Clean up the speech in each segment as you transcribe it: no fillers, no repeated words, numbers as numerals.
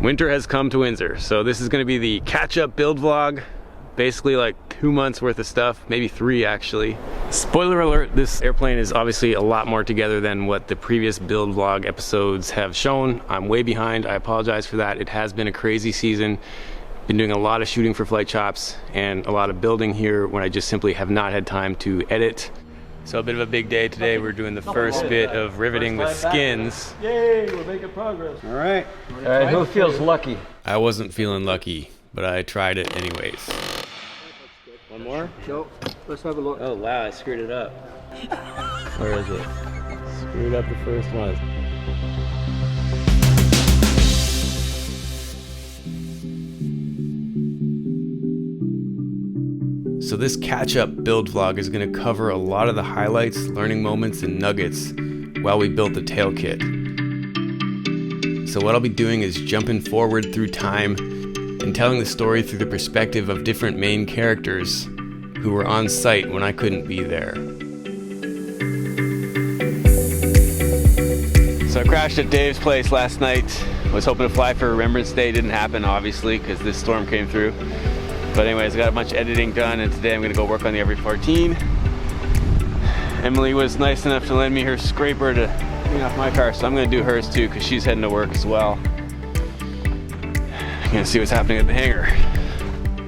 Winter has come to Windsor, so this is going to be the catch-up build vlog. Basically like 2 months worth of stuff, maybe 3 actually. Spoiler alert, this airplane is obviously a lot more together than what the previous build vlog episodes have shown. I'm way behind, I apologize for that. It has been a crazy season. Been doing a lot of shooting for Flight Chops and a lot of building here when I just simply have not had time to edit. So a bit of a big day today. We're doing the first bit of riveting with skins. Yay, we're making progress. All right, who feels lucky? I wasn't feeling lucky, but I tried it anyways. One more? Nope. Let's have a look. Oh wow, I screwed it up. Where is it? Screwed up the first one. So this catch-up build vlog is going to cover a lot of the highlights, learning moments, and nuggets while we built the tail kit. So what I'll be doing is jumping forward through time and telling the story through the perspective of different main characters who were on site when I couldn't be there. So I crashed at Dave's place last night. I was hoping to fly for Remembrance Day. Didn't happen, obviously, because this storm came through. But anyways, I got a bunch of editing done, and today I'm gonna go work on the RV14. Emily was nice enough to lend me her scraper to clean off my car, so I'm gonna do hers too, because she's heading to work as well. I'm gonna see what's happening at the hangar.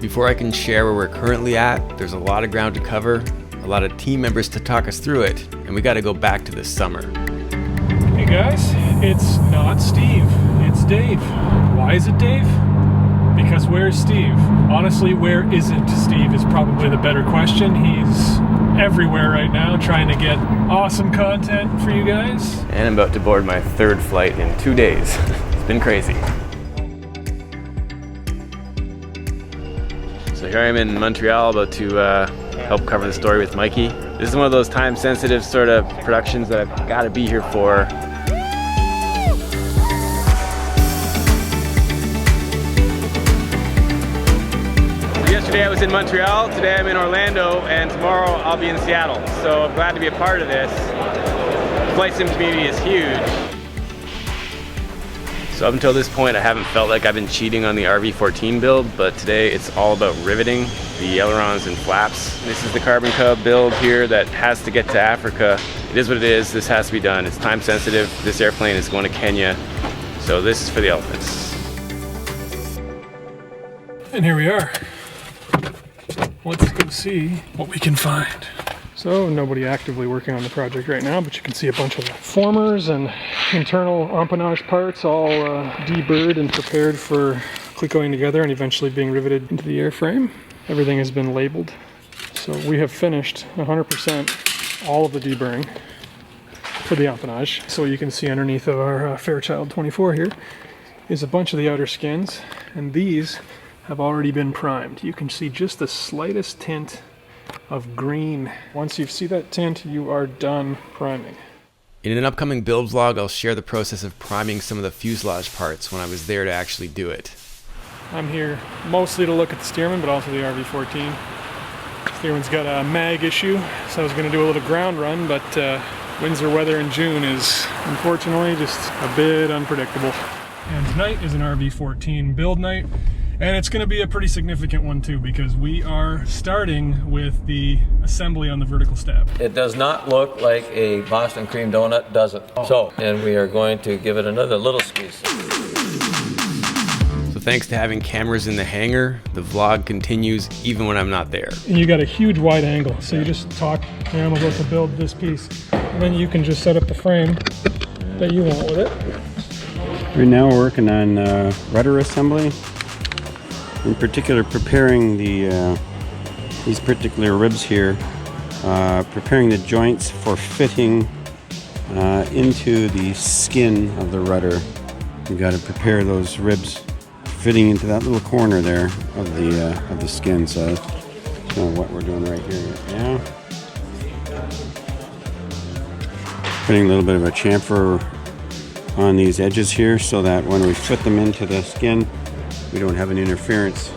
Before I can share where we're currently at, there's a lot of ground to cover, a lot of team members to talk us through it, and we gotta go back to this summer. Hey guys, it's not Steve, it's Dave. Why is it Dave? Because where's Steve? Honestly, where isn't Steve is probably the better question. He's everywhere right now trying to get awesome content for you guys. And I'm about to board my 3rd flight in 2 days. It's been crazy. So here I am in Montreal, about to help cover the story with Mikey. This is one of those time-sensitive sort of productions that I've got to be here for. Yesterday I was in Montreal, today I'm in Orlando, and tomorrow I'll be in Seattle. So I'm glad to be a part of this. The flight sim community is huge. So up until this point I haven't felt like I've been cheating on the RV14 build, but today it's all about riveting the ailerons and flaps. This is the Carbon Cub build here that has to get to Africa. It is what it is, this has to be done. It's time sensitive. This airplane is going to Kenya, so this is for the elephants. And here we are. Let's go see what we can find. So nobody actively working on the project right now, but you can see a bunch of formers and internal empennage parts all deburred and prepared for going together and eventually being riveted into the airframe. Everything has been labeled. So we have finished 100% all of the deburring for the empennage. So what you can see underneath of our Fairchild 24 here is a bunch of the outer skins, and these have already been primed. You can see just the slightest tint of green. Once you see that tint, you are done priming. In an upcoming build vlog, I'll share the process of priming some of the fuselage parts when I was there to actually do it. I'm here mostly to look at the Stearman, but also the RV14. Stearman's got a mag issue, so I was gonna do a little ground run, but Windsor weather in June is unfortunately just a bit unpredictable. And tonight is an RV14 build night. And it's going to be a pretty significant one too, because we are starting with the assembly on the vertical stab. It does not look like a Boston cream donut, does it? Oh. So, and we are going to give it another little squeeze. So thanks to having cameras in the hangar, the vlog continues even when I'm not there. And you got a huge wide angle, so you just talk, hey, I'm about to build this piece, and then you can just set up the frame that you want with it. Right now we're working on rudder assembly. In particular, preparing these particular ribs here, preparing the joints for fitting into the skin of the rudder. We've got to prepare those ribs fitting into that little corner there of the skin. So that's what we're doing right here now. Putting a little bit of a chamfer on these edges here so that when we fit them into the skin, we don't have an interference.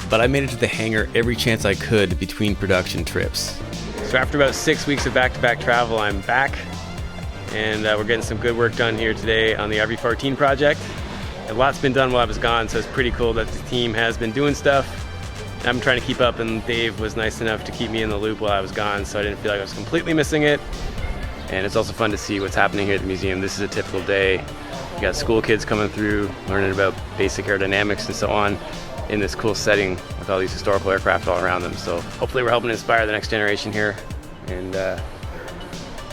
But I made it to the hangar every chance I could between production trips. So after about 6 weeks of back-to-back travel, I'm back, and we're getting some good work done here today on the RV14 project. A lot's been done while I was gone, so it's pretty cool that the team has been doing stuff. I'm trying to keep up, and Dave was nice enough to keep me in the loop while I was gone, so I didn't feel like I was completely missing it. And it's also fun to see what's happening here at the museum. This is a typical day. You got school kids coming through, learning about basic aerodynamics and so on in this cool setting with all these historical aircraft all around them. So hopefully we're helping inspire the next generation here. And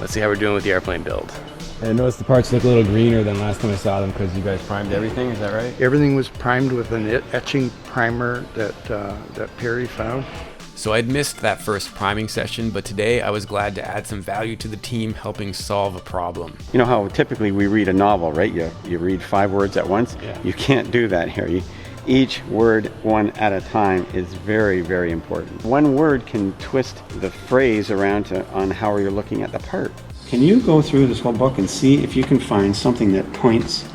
let's see how we're doing with the airplane build. I noticed the parts look a little greener than last time I saw them because you guys primed everything, is that right? Everything was primed with an etching primer that Perry found. So I'd missed that first priming session, but today I was glad to add some value to the team helping solve a problem. You know how typically we read a novel, right? You read 5 words at once. Yeah. You can't do that here. Each word one at a time is very, very important. One word can twist the phrase around on how you're looking at the part. Can you go through this whole book and see if you can find something that points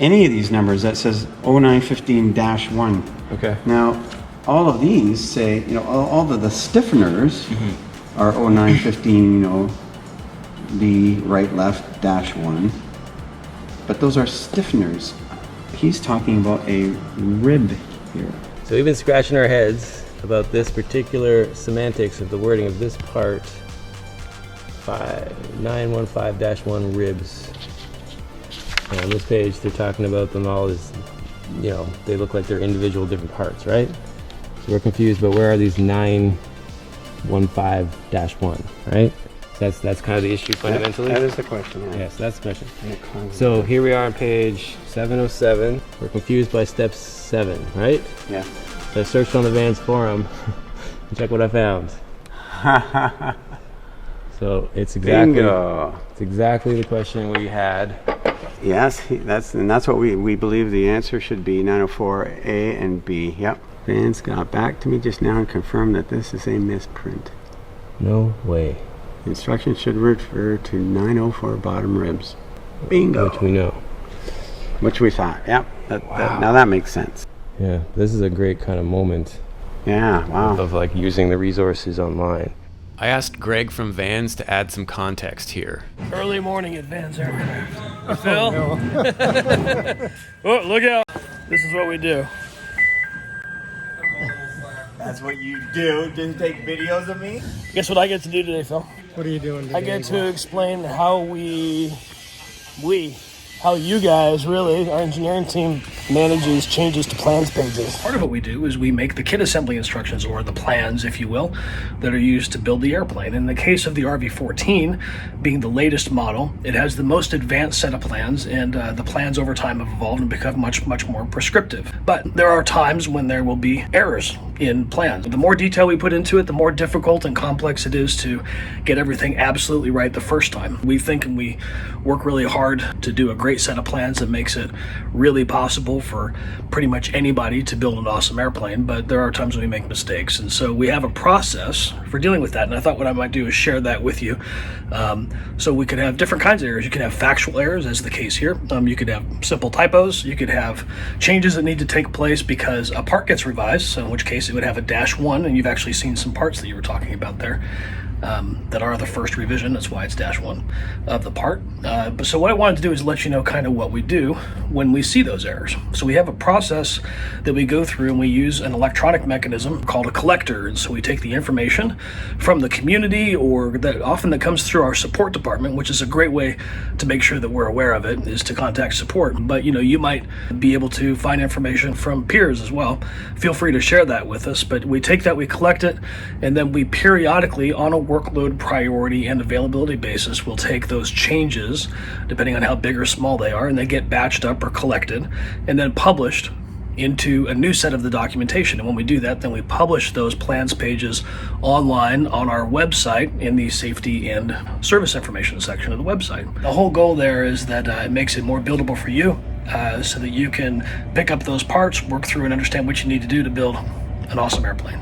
any of these numbers that says 0915-1? Okay. Now, all of these say, all of the stiffeners are 0915, B, right, left, -1. But those are stiffeners. He's talking about a rib here. So we've been scratching our heads about this particular semantics of the wording of this part. 915-1 ribs. And on this page, they're talking about them all as, they look like they're individual different parts, right? So we're confused, but where are these 915-1, right? That's kind of the issue fundamentally. That is the question. Yeah. Yes, that's the question. So here we are on page 707. We're confused by step 7, right? Yeah. So I searched on the Vans forum and check what I found. So it's exactly the question we had. Yes, that's what we believe the answer should be. 904A and B. Yep. Vans got back to me just now and confirmed that this is a misprint. No way. Instructions should refer to 904 bottom ribs. Bingo. Which we know. Which we thought. Yep. Now that makes sense. Yeah, this is a great kind of moment. Yeah, wow. Of like using the resources online. I asked Greg from Vans to add some context here. Early morning at Vans Aircraft. Phil? Oh, look out. This is what we do. That's what you do? Just take videos of me? Guess what I get to do today, Phil? What are you doing today? I get to explain how how you guys, really, our engineering team, manages changes to plans pages. Part of what we do is we make the kit assembly instructions, or the plans, if you will, that are used to build the airplane. In the case of the RV-14, being the latest model, it has the most advanced set of plans, and the plans over time have evolved and become much, much more prescriptive. But there are times when there will be errors in plans. The more detail we put into it, the more difficult and complex it is to get everything absolutely right the first time. We think and we work really hard to do a great set of plans that makes it really possible for pretty much anybody to build an awesome airplane, but there are times when we make mistakes, and so we have a process for dealing with that, and I thought what I might do is share that with you. So we could have different kinds of errors. You could have factual errors, as the case here. You could have simple typos. You could have changes that need to take place because a part gets revised, so in which case it would have a -1, and you've actually seen some parts that you were talking about there. That are the first revision. That's why it's -1 of the part. But so what I wanted to do is let you know kind of what we do when we see those errors. So we have a process that we go through, and we use an electronic mechanism called a collector. And so we take the information from the community, or that often comes through our support department, which is a great way to make sure that we're aware of it, is to contact support. But you might be able to find information from peers as well. Feel free to share that with us. But we take that, we collect it, and then we periodically, on a workload, priority, and availability basis, will take those changes, depending on how big or small they are, and they get batched up or collected and then published into a new set of the documentation. And when we do that, then we publish those plans pages online on our website in the safety and service information section of the website. The whole goal there is that it makes it more buildable for you, so that you can pick up those parts, work through, and understand what you need to do to build an awesome airplane.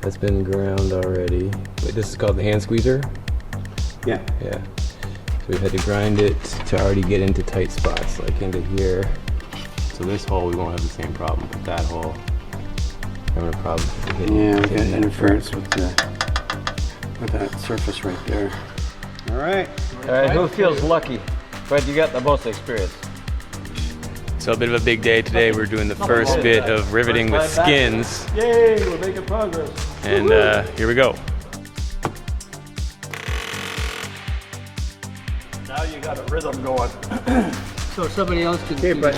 That's been ground already. Wait, this is called the hand squeezer? Yeah. Yeah. So we've had to grind it to already get into tight spots, like into here. So this hole, we won't have the same problem with that hole. having a problem. Yeah, we got interference with that surface right there. All right. All right, who feels lucky? But you got the most experience. So a bit of a big day today. We're doing the first bit of riveting with skins. Yay, we're making progress. And here we go. Now you got a rhythm going. So somebody else can. Okay, but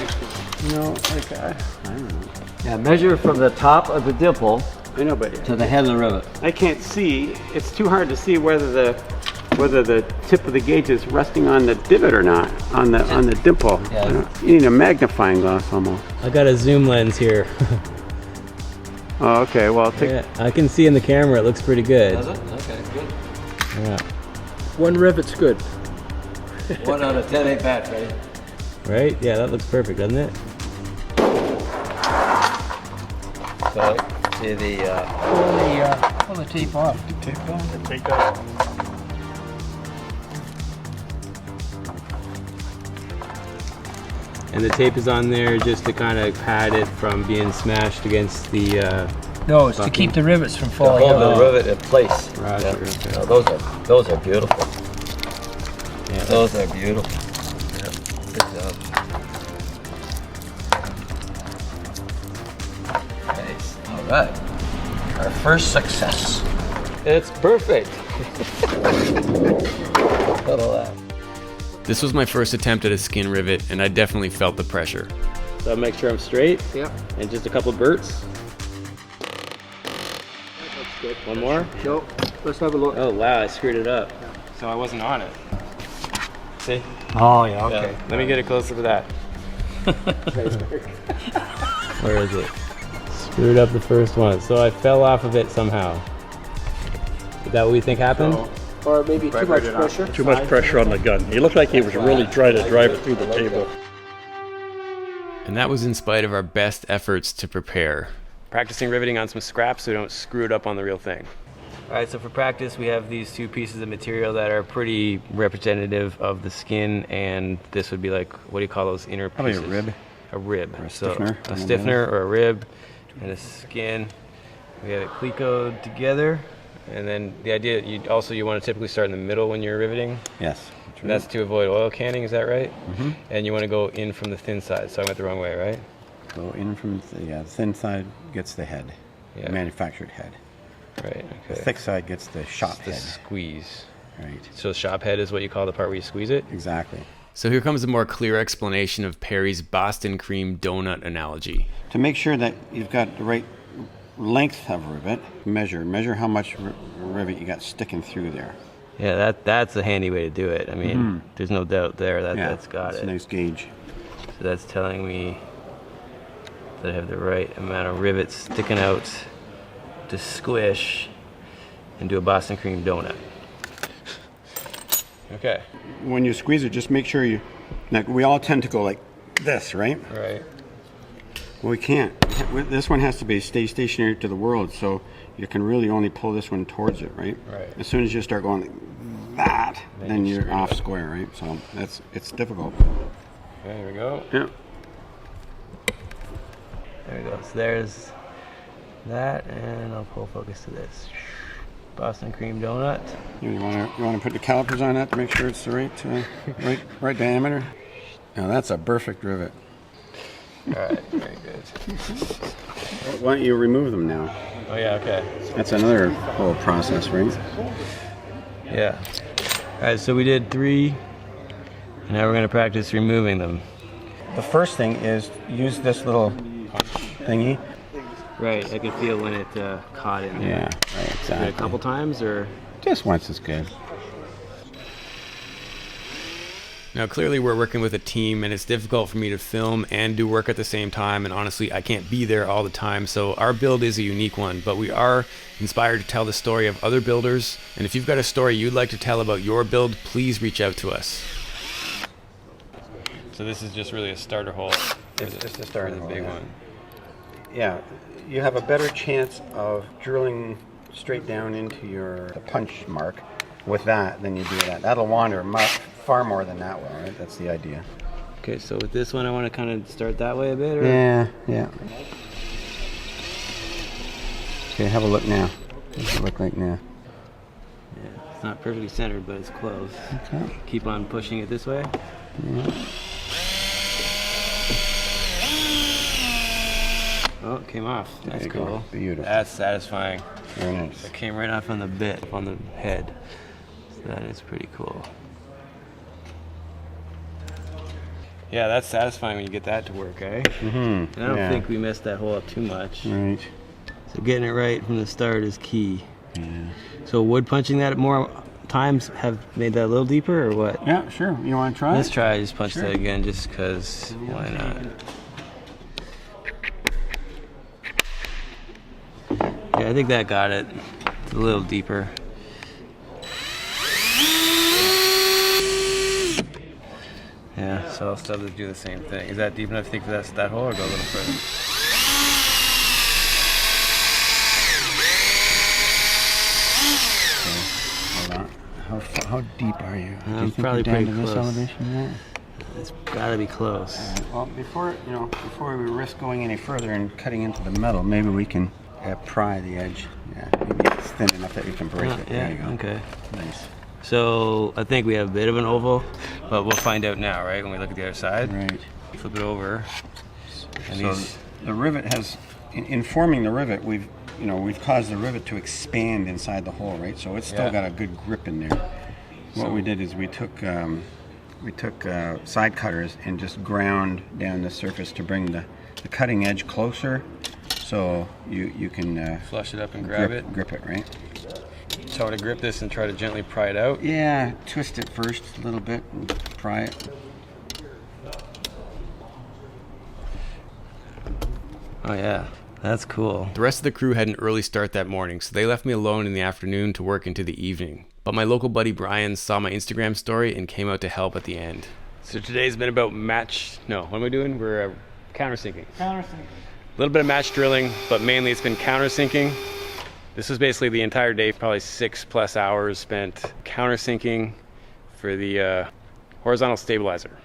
you know, like I don't know. Yeah, measure from the top of the dimple I know, but to the head of the rivet. I can't see. It's too hard to see whether the tip of the gauge is resting on the divot or not, on the dimple. Yeah. You need a magnifying glass almost. I got a zoom lens here. Oh, okay. Well, take. Yeah, I can see in the camera. It looks pretty good. Does it? Okay, good. Yeah. One rivet's good. 1 out of 10 ain't bad, right? Right? Yeah, that looks perfect, doesn't it? So, see the pull the tape off. Tape off. And the tape is on there just to kind of pad it from being smashed against the. No, it's to keep the rivets from falling Hold out. the rivet in place. Roger, Yeah. okay. No, those are beautiful. Yeah, Those are beautiful. Yeah, good job. Nice. All right. Our first success. it's perfect. Look at that. This was my first attempt at a skin rivet, and I definitely felt the pressure. So I'll make sure I'm straight. Yep. And just a couple burts. Good. One more. No, let's have a look. Oh wow, I screwed it up. So I wasn't on it. See? Oh, yeah, okay. Yeah. Let me get it closer to that. Where is it? Screwed up the first one. So I fell off of it somehow. Is that what we think happened? Or maybe too much pressure. Too much pressure on the gun. He looked like he was really trying to drive it through the table. And that was in spite of our best efforts to prepare. Practicing riveting on some scraps so we don't screw it up on the real thing. All right, so for practice, we have these two pieces of material that are pretty representative of the skin, and this would be like, what do you call those inner Probably pieces? a rib. A rib. Or a So stiffener. a stiffener or a rib and a skin. We have it clecoed together, and then the idea, you want to typically start in the middle when you're riveting. Yes. And that's to avoid oil canning, is that right? Mm-hmm. And you want to go in from the thin side, so I went the wrong way, right? Go in from the thin side gets the head, Yeah. manufactured head. Right, The okay. thick side gets the shop The head. squeeze. Right. So shop head is what you call the part where you squeeze it? Exactly. So here comes a more clear explanation of Perry's Boston cream donut analogy. To make sure that you've got the right length of rivet, measure how much rivet you got sticking through there. Yeah, that's a handy way to do it. I mean, there's no doubt there that that's got it's it. a nice gauge. So that's telling me that I have the right amount of rivets sticking out to squish and do a Boston cream donut. Okay. When you squeeze it, just make sure you. Like we all tend to go like this, right? Right. Well, we can't. This one has to stay stationary to the world, so you can really only pull this one towards it, right? Right. As soon as you start going like that, then you you're screw it off up. square, right? So it's difficult. Okay, here we go. Yeah. There we go. So there's that, and I'll pull focus to this. Boston cream donut. You want to put the calipers on that to make sure it's the right diameter. Now that's a perfect rivet. All right, very good. Why don't you remove them now? Oh yeah, okay. That's another whole process, right? Yeah. All right, so we did 3, and now we're gonna practice removing them. The first thing is use this little thingy. Right, I can feel when it caught in there. Yeah, right, Did it exactly. a couple times, or? Just once is good. Now clearly we're working with a team, and it's difficult for me to film and do work at the same time, and honestly I can't be there all the time, so our build is a unique one, but we are inspired to tell the story of other builders, and if you've got a story you'd like to tell about your build, please reach out to us. So this is just really a starter hole. It's just a starter hole, big yeah. one. Yeah, you have a better chance of drilling straight down into the punch mark with that than you do that. That'll wander far more than that will, right? That's the idea. Okay, so with this one I want to kind of start that way a bit, or? Yeah, yeah. Okay, have a look now. What does it look like now? Yeah, it's not perfectly centered, but it's close. Okay. Keep on pushing it this way. Yeah. Oh, it came off. There That's you go. cool. Beautiful. That's satisfying. Very nice. It came right off on the bit, on the head. So that is pretty cool. Yeah, that's satisfying when you get that to work, eh? Mm-hmm. And I don't think we messed that hole up too much. Right. So getting it right from the start is key. Yeah. So wood punching that more times have made that a little deeper, or what? Yeah, sure. You want to try? Let's try just punch that again, just because. Why not? Yeah, I think that got it. It's a little deeper. Yeah, so I'll still have to do the same thing. Is that deep enough to think for that hole, or go a little further? Hold on. How deep are you? Do you think probably you're down pretty to this close. elevation yet? It's gotta be close. Well, before we risk going any further and cutting into the metal, maybe we can pry the edge. Yeah, maybe it's thin enough that we can break it. There you go. Okay. Nice. So I think we have a bit of an oval, but we'll find out now, right? When we look at the other side. Right. Flip it over. And So the rivet has, in forming the rivet, we've caused the rivet to expand inside the hole, right? So it's still got a good grip in there. What we did is we took side cutters and just ground down the surface to bring the cutting edge closer, so you can flush it up and grab it. Grip it, right? So to grip this and try to gently pry it out. Yeah, twist it first a little bit and pry it. Oh yeah, that's cool. The rest of the crew had an early start that morning, so they left me alone in the afternoon to work into the evening. But my local buddy Brian saw my Instagram story and came out to help at the end. So today's been about what am I doing? We're countersinking. A little bit of match drilling, but mainly it's been countersinking. This was basically the entire day, probably 6+ hours spent countersinking for the horizontal stabilizer.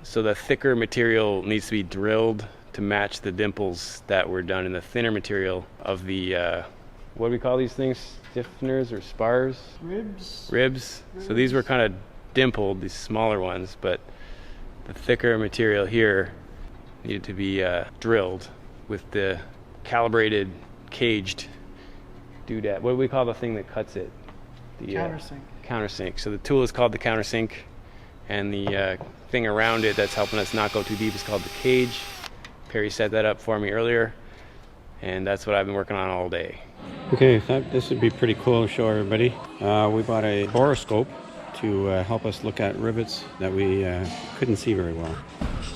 So the thicker material needs to be drilled to match the dimples that were done in the thinner material of the, what do we call these things? Stiffeners or spars? Ribs. So these were kind of dimpled, these smaller ones, but the thicker material here needed to be drilled with the calibrated, caged doodad. What do we call the thing that cuts it? The countersink. Countersink. So the tool is called the countersink, and the thing around it that's helping us not go too deep is called the cage. Perry set that up for me earlier, and that's what I've been working on all day. Okay, thought this would be pretty cool to show everybody. We bought a borescope to help us look at rivets that we couldn't see very well.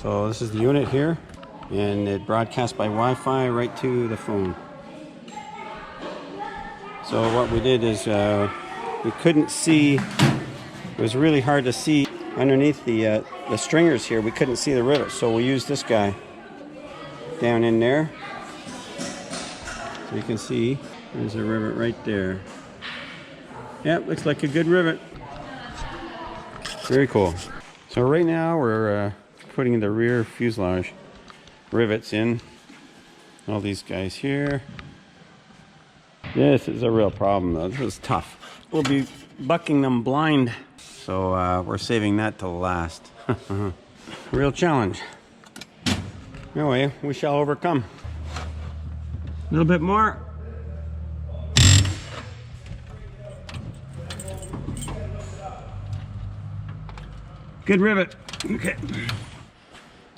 So this is the unit here, and it broadcasts by Wi-Fi right to the phone. So what we did is we couldn't see, it was really hard to see underneath the stringers here. We couldn't see the rivets, so we used this guy down in there. So you can see there's a rivet right there. Yep, looks like a good rivet. Very cool. So right now we're putting the rear fuselage rivets in. All these guys here. This is a real problem though. This is tough. We'll be bucking them blind. So we're saving that till last. Real challenge. Anyway, we shall overcome. A little bit more. Good rivet. Okay.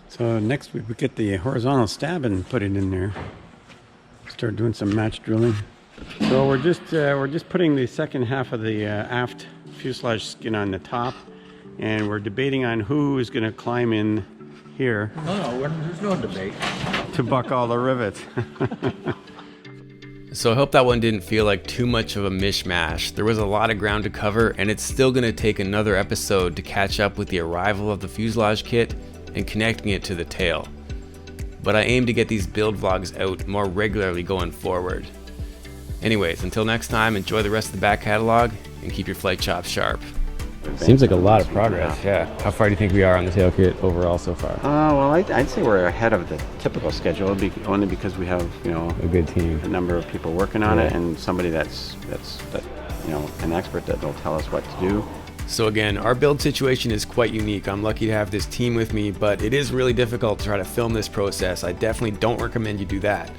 So next we would get the horizontal stab and put it in there. Start doing some match drilling. So we're just putting the second half of the aft fuselage skin on the top, and we're debating on who is going to climb in here. No, there's no debate. To buck all the rivets. So I hope that one didn't feel like too much of a mishmash. There was a lot of ground to cover, and it's still going to take another episode to catch up with the arrival of the fuselage kit and connecting it to the tail. But I aim to get these build vlogs out more regularly going forward. Anyways, until next time, enjoy the rest of the back catalog and keep your flight chops sharp. Seems like a lot of progress. Yeah. How far do you think we are on the tail kit overall so far? Well, I'd say we're ahead of the typical schedule, only because we have, you know, A good team. a number of people working on it, and somebody that's you know, an expert that will tell us what to do. So again, our build situation is quite unique. I'm lucky to have this team with me, but it is really difficult to try to film this process. I definitely don't recommend you do that.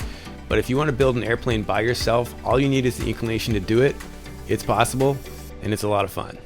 But if you want to build an airplane by yourself, all you need is the inclination to do it. It's possible, and it's a lot of fun.